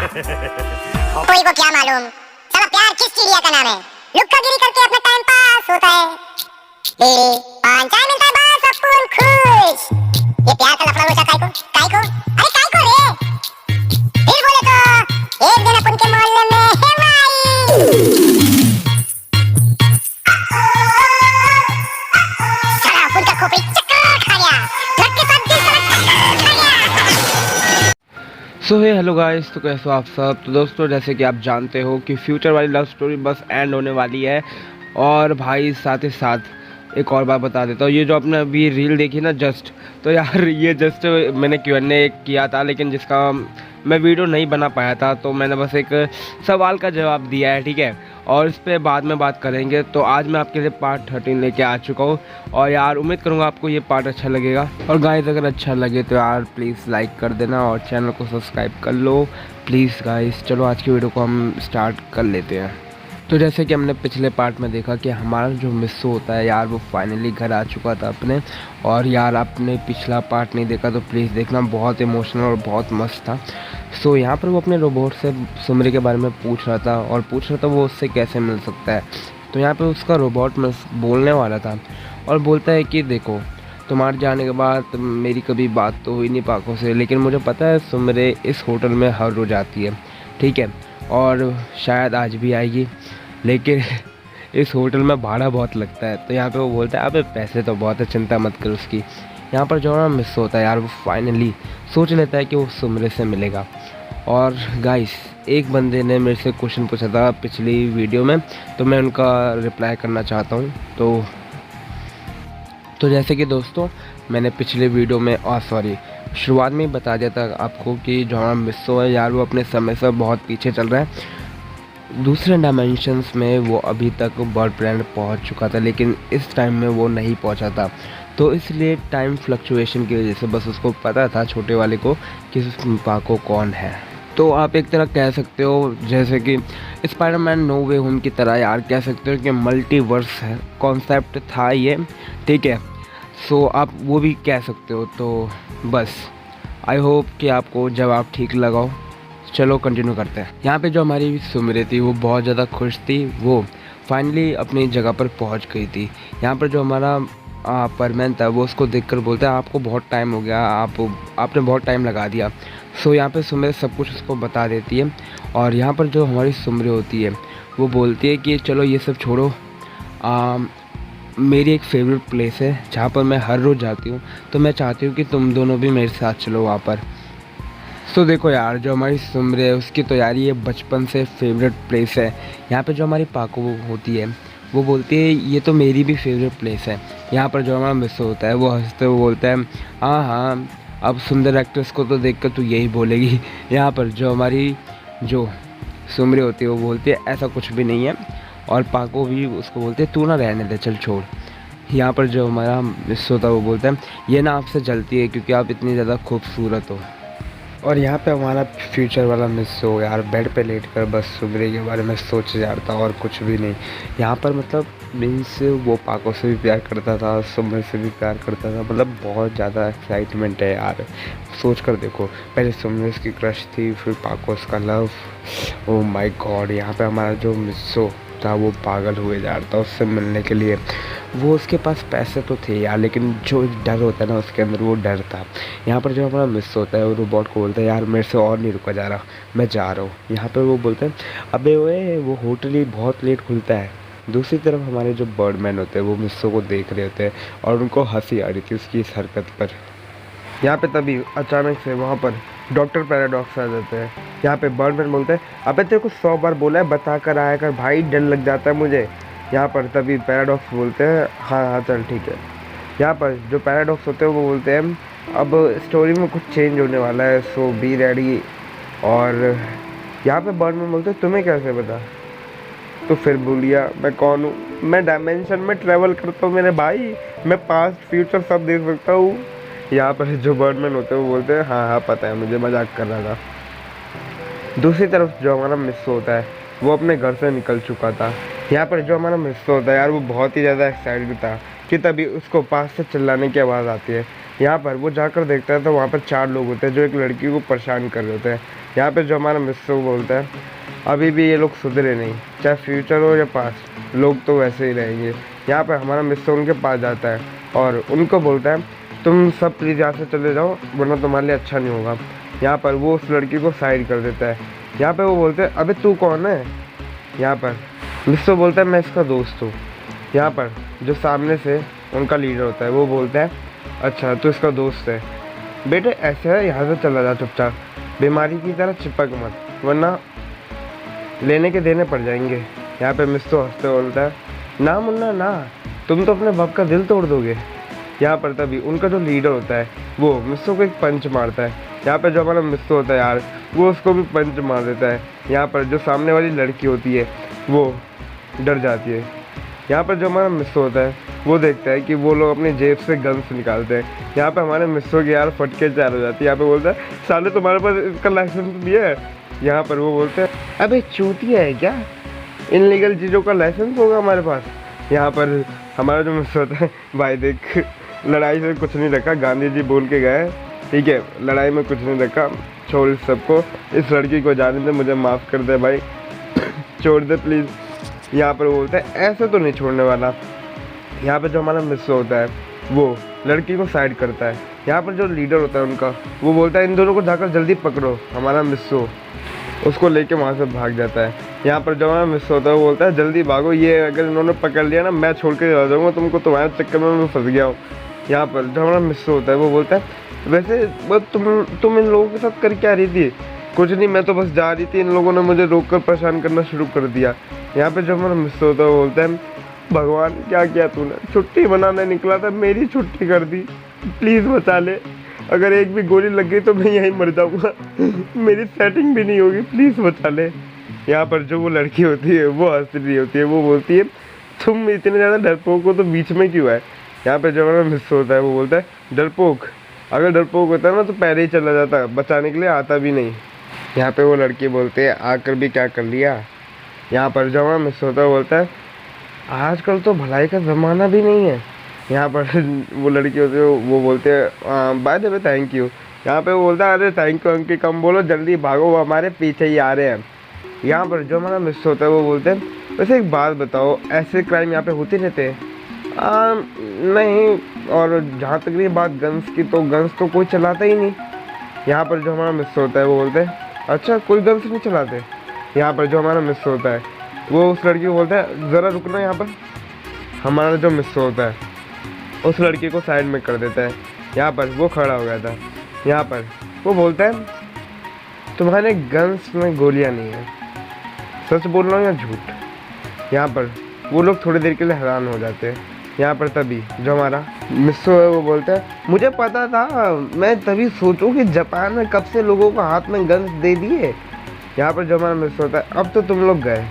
कोई को क्या मालूम साला प्यार किस चिड़िया का नाम है। लुक्कागिरी करके अपना टाइम पास होता है। बीड़ी पान चाय मिलता है बस अपन खुश। ये प्यार का लफड़ा रोजा काय को अरे काय को रे। फिर बोले तो एक दिन अपन के मोहल्ले में है माई साला अपन का खोपड़ी चक्कर खा गया। ट्रक के साथ दिल साला टक्कर खा गया। सो हे हेलो गाइस, तो कैसे हो आप सब। तो दोस्तों, जैसे कि आप जानते हो कि फ्यूचर वाली लव स्टोरी बस एंड होने वाली है। और भाई साथ ही साथ एक और बात बता देता हूँ, ये जो आपने अभी रील देखी ना जस्ट, तो यार ये जस्ट मैंने Q&A किया था, लेकिन जिसका मैं वीडियो नहीं बना पाया था, तो मैंने बस एक सवाल का जवाब दिया है, ठीक है। और इस पर बाद में बात करेंगे। तो आज मैं आपके लिए पार्ट 13 लेके आ चुका हूँ, और यार उम्मीद करूँगा आपको ये पार्ट अच्छा लगेगा। और गाइस, अगर अच्छा लगे तो यार प्लीज़ लाइक कर देना और चैनल को सब्सक्राइब कर लो प्लीज़ गाइस। चलो आज की वीडियो को हम स्टार्ट कर लेते हैं। तो जैसे कि हमने पिछले पार्ट में देखा कि हमारा जो मिस्सो होता है यार, वो फाइनली घर आ चुका था अपने। और यार आपने पिछला पार्ट नहीं देखा तो प्लीज़ देखना, बहुत इमोशनल और बहुत मस्त था। सो यहाँ पर वो अपने रोबोट से सुमरी के बारे में पूछ रहा था, और पूछ रहा था वो उससे कैसे मिल सकता है। तो यहाँ पर उसका रोबोट में बोलने वाला था, और बोलता है कि देखो, तुम्हारे जाने के बाद मेरी कभी बात तो हुई नहीं पाको से, लेकिन मुझे पता है सुमरे इस होटल में हर रोज़ आती है, ठीक है, और शायद आज भी आएगी, लेकिन इस होटल में भाड़ा बहुत लगता है। तो यहाँ पे वो बोलता है अबे पैसे तो बहुत है, चिंता मत कर उसकी। यहाँ पर जो ना मिस होता है यार, वो फाइनली सोच लेता है कि वो सुमरे से मिलेगा। और गाइस, एक बंदे ने मेरे से क्वेश्चन पूछा था पिछली वीडियो में, तो मैं उनका रिप्लाई करना चाहता हूँ। तो जैसे कि दोस्तों, मैंने पिछले वीडियो में शुरुआत में ही बता दिया था आपको कि जो हमारा मिस्सो है यार, वो अपने समय से बहुत पीछे चल रहा है। दूसरे डायमेंशंस में वो अभी तक बर्ड प्लैनेट पहुंच चुका था, लेकिन इस टाइम में वो नहीं पहुंचा था। तो इसलिए टाइम फ्लक्चुएशन की वजह से बस उसको पता था, छोटे वाले को, कि पाको कौन है। तो आप एक तरह कह सकते हो जैसे कि स्पाइडरमैन नो वे होम की तरह यार कह सकते हो कि मल्टीवर्स है कॉन्सेप्ट था ये, ठीक है। सो आप वो भी कह सकते हो। तो बस आई होप कि आपको जवाब ठीक लगा हो। चलो कंटिन्यू करते हैं। यहाँ पे जो हमारी सुमरी थी वो बहुत ज़्यादा खुश थी, वो फाइनली अपनी जगह पर पहुँच गई थी। यहाँ पर जो हमारा परमैन था वो उसको देखकर बोलता है आपको बहुत टाइम हो गया, आपने बहुत टाइम लगा दिया। सो यहाँ पे सुमरी सब कुछ उसको बता देती है। और यहाँ पर जो हमारी सुमरी होती है वो बोलती है कि चलो ये सब छोड़ो, मेरी एक फेवरेट प्लेस है जहाँ पर मैं हर रोज़ जाती हूँ, तो मैं चाहती हूँ कि तुम दोनों भी मेरे साथ चलो वहाँ पर। तो देखो यार, जो हमारी सुमरी है उसकी तो यार ये बचपन से फेवरेट प्लेस है। यहाँ पे जो हमारी पाको होती है वो बोलती है ये तो मेरी भी फेवरेट प्लेस है। यहाँ पर जो हमारा मिस्सो होता है वो हंसते हुए बोलता है हाँ हाँ, अब सुंदर एक्ट्रेस को तो देखकर तू यही बोलेगी। यहाँ पर जो हमारी जो सुमरी होती है वो बोलती है ऐसा कुछ भी नहीं है, और पाको भी उसको बोलते है तू ना रहने दे, चल छोड़। यहाँ पर जो हमारा मिस्सो था वो बोलता है ये ना आपसे जलती है क्योंकि आप इतनी ज़्यादा खूबसूरत हो। और यहाँ पे हमारा फ्यूचर वाला मिस्सो यार बेड पे लेटकर बस सुमरी के बारे में सोच जाता और कुछ भी नहीं। यहाँ पर मतलब मीन्स वो पाको से भी प्यार करता था, सुमरी से भी प्यार करता था, मतलब बहुत ज़्यादा एक्साइटमेंट है यार। सोच कर देखो, पहले सुमरी उसकी क्रश थी, फिर पाको उसका लव। ओ माय गॉड, यहाँ पे हमारा जो मिस्सो था वो पागल हुए जा रहा था उससे मिलने के लिए। वो उसके पास पैसे तो थे यार, लेकिन जो डर होता है ना उसके अंदर, वो डर था। यहाँ पर जो हमारा मिस होता है वो रोबोट को बोलता है यार मेरे से और नहीं रुका जा रहा, मैं जा रहा हूँ। यहाँ पर वो बोलते हैं अबे ओए, वो होटल ही बहुत लेट खुलता है। दूसरी तरफ हमारे जो बर्डमैन होते हैं वो मिस्सो को देख रहे होते हैं, और उनको हंसी आ रही थी उसकी इस हरकत पर। यहाँ पे तभी अचानक से वहाँ पर डॉक्टर पैराडॉक्स आ जाते हैं। यहाँ पे बर्डमैन बोलते हैं अबे तेरे को 100 बार बोला है बता कर आया कर भाई, डर लग जाता है मुझे। यहाँ पर तभी पैराडॉक्स बोलते हैं हाँ हाँ चल ठीक है। यहाँ पर जो पैराडॉक्स होते हैं वो बोलते हैं अब स्टोरी में कुछ चेंज होने वाला है, सो बी रेडी। और यहाँ पे बर्डमैन बोलते हैं तुम्हें कैसे पता। तो फिर बोलिया मैं कौन हूँ, मैं डायमेंशन में ट्रैवल करता हूँ मेरे भाई, मैं पास्ट फ्यूचर सब देख सकता हूँ। यहाँ पर जो बर्डमैन होते हैं वो बोलते हैं हाँ हाँ पता है मुझे, मजाक कर रहा था। दूसरी तरफ जो हमारा मिस्सो होता है वो अपने घर से निकल चुका था। यहाँ पर जो हमारा मिस्सो होता है यार वो बहुत ही ज़्यादा एक्साइटेड था कि तभी उसको पास से चिल्लाने की आवाज़ आती है। यहाँ पर वो जाकर देखता है तो वहाँ पर 4 लोग होते हैं जो एक लड़की को परेशान कर रहे होते हैं। यहाँ पे जो हमारा मिस्टर बोलता है अभी भी ये लोग सुधरे नहीं, चाहे फ्यूचर हो या पास्ट, लोग तो वैसे ही रहेंगे। यहाँ पर हमारा मिस्टर उनके पास जाता है और उनको बोलता है तुम सब प्लीज़ यहाँ से चले जाओ वरना तुम्हारे लिए अच्छा नहीं होगा। यहाँ पर वो उस लड़की को साइड कर देता है। यहाँ पर वो बोलते हैं अबे तू कौन है। यहाँ पर मिस्टर बोलता है मैं इसका दोस्त हूँ। यहाँ पर जो सामने से उनका लीडर होता है वो बोलता है अच्छा तो इसका दोस्त है, बेटे ऐसे है यहाँ से चला जा चुपचाप, बीमारी की तरह चिपक मत वरना लेने के देने पड़ जाएंगे। यहाँ पे मिस्टर हंसते बोलता है ना मुन्ना ना, तुम तो अपने बाप का दिल तोड़ दोगे। यहाँ पर तभी उनका जो लीडर होता है वो मिस्टर को एक पंच मारता है। यहाँ पर जो हमारा मिस्टर होता है यार वो उसको भी पंच मार देता है। यहाँ पर जो सामने वाली लड़की होती है वो डर जाती है। यहाँ पर जो हमारा मिस्टर होता है वो देखता है कि वो लोग अपनी जेब से गन्स निकालते हैं। यहाँ पे हमारे मिस्टर की यार फटके चार हो जाती है। यहाँ पे बोलता है साले तुम्हारे पास इसका लाइसेंस भी है। यहाँ पर वो बोलते हैं अबे चूतिया है क्या, इनलीगल चीज़ों का लाइसेंस होगा हमारे पास। यहाँ पर हमारा जो मिस्टर होता है भाई देख लड़ाई से कुछ नहीं रखा, गांधी जी बोल के गए ठीक है, लड़ाई में कुछ नहीं रखा, छोड़ इस सबको, इस लड़की को जाने दे, मुझे माफ़ कर दे भाई छोड़ दे प्लीज़। यहाँ पर वो बोलता है ऐसे तो नहीं छोड़ने वाला। यहाँ पे जो हमारा मिस्टर होता है वो लड़की को साइड करता है। यहाँ पर जो लीडर होता है उनका वो बोलता है इन दोनों को जाकर जल्दी पकड़ो। हमारा मिस्टर उसको लेके वहाँ से भाग जाता है। यहाँ पर जो हमारा मिस्टर होता है वो बोलता है जल्दी भागो, ये अगर इन्होंने पकड़ लिया ना मैं छोड़ के चला जाऊँगा तुमको, तुम्हारे चक्कर में मैं फंस गया हूँ। यहाँ पर जो हमारा मिस्टर होता है वो बोलता है वैसे तुम इन लोगों के साथ कर क्या रही थी। कुछ नहीं, मैं तो बस जा रही थी, इन लोगों ने मुझे रोक कर परेशान करना शुरू कर दिया। यहाँ पे जो हमारा मिस्टर होता है वो बोलता है भगवान क्या किया तूने, छुट्टी बनाने निकला था मेरी छुट्टी कर दी, प्लीज़ बचा ले, अगर एक भी गोली लग गई तो मैं यहीं मर जाऊँगा, मेरी सेटिंग भी नहीं होगी, प्लीज़ बचा ले। यहाँ पर जो वो लड़की होती है वो हंस रही होती है, वो बोलती है तुम इतने ज़्यादा डरपोक हो तो बीच में क्यों है। यहाँ पर जो हमारा मिस्टर होता है वो बोलता है डरपोक, अगर डरपोक होता है ना तो पहले ही चला जाता, बचाने के लिए आता भी नहीं। यहाँ पे वो लड़की बोलती है आकर भी क्या कर लिया। यहाँ पर जो हमारा मिस्टर होता है वो बोलता है आजकल तो भलाई का ज़माना भी नहीं है। यहाँ पर वो लड़की होती है वो बोलते हैं by the way thank you. यहाँ पे वो बोलता है अरे थैंक यू अंकी कम बोलो, जल्दी भागो वो हमारे पीछे ही आ रहे हैं। यहाँ पर जो हमारा मिस्टर होता है वो बोलते हैं वैसे एक बात बताओ ऐसे क्राइम यहाँ पे होते रहते हैं। नहीं, और जहाँ तक रही बात गन्स की तो गन्स तो कोई चलाता ही नहीं। यहाँ पर जो हमारा मिस्टर होता है वो बोलते हैं अच्छा कोई गन्स नहीं चलाते। यहाँ पर जो हमारा मिस्टर होता है वो उस लड़की को बोलता है ज़रा रुकना। यहाँ पर हमारा जो मिस्टर होता है उस लड़की को साइड में कर देता है। यहाँ पर वो खड़ा हो गया था। यहाँ पर वो बोलता है तुम्हारे गन्स में गोलियाँ नहीं है, सच बोल रहा हूँ या झूठ। यहाँ पर वो लोग थोड़ी देर के लिए हैरान हो जाते हैं। यहाँ पर तभी जो हमारा मिस्टर है वो बोलता है मुझे पता था, मैं तभी सोचूं कि जापान में कब से लोगों को हाथ में गन्स दे दिए। यहाँ पर जो हमारा मिस्टर होता है अब तो तुम लोग गए,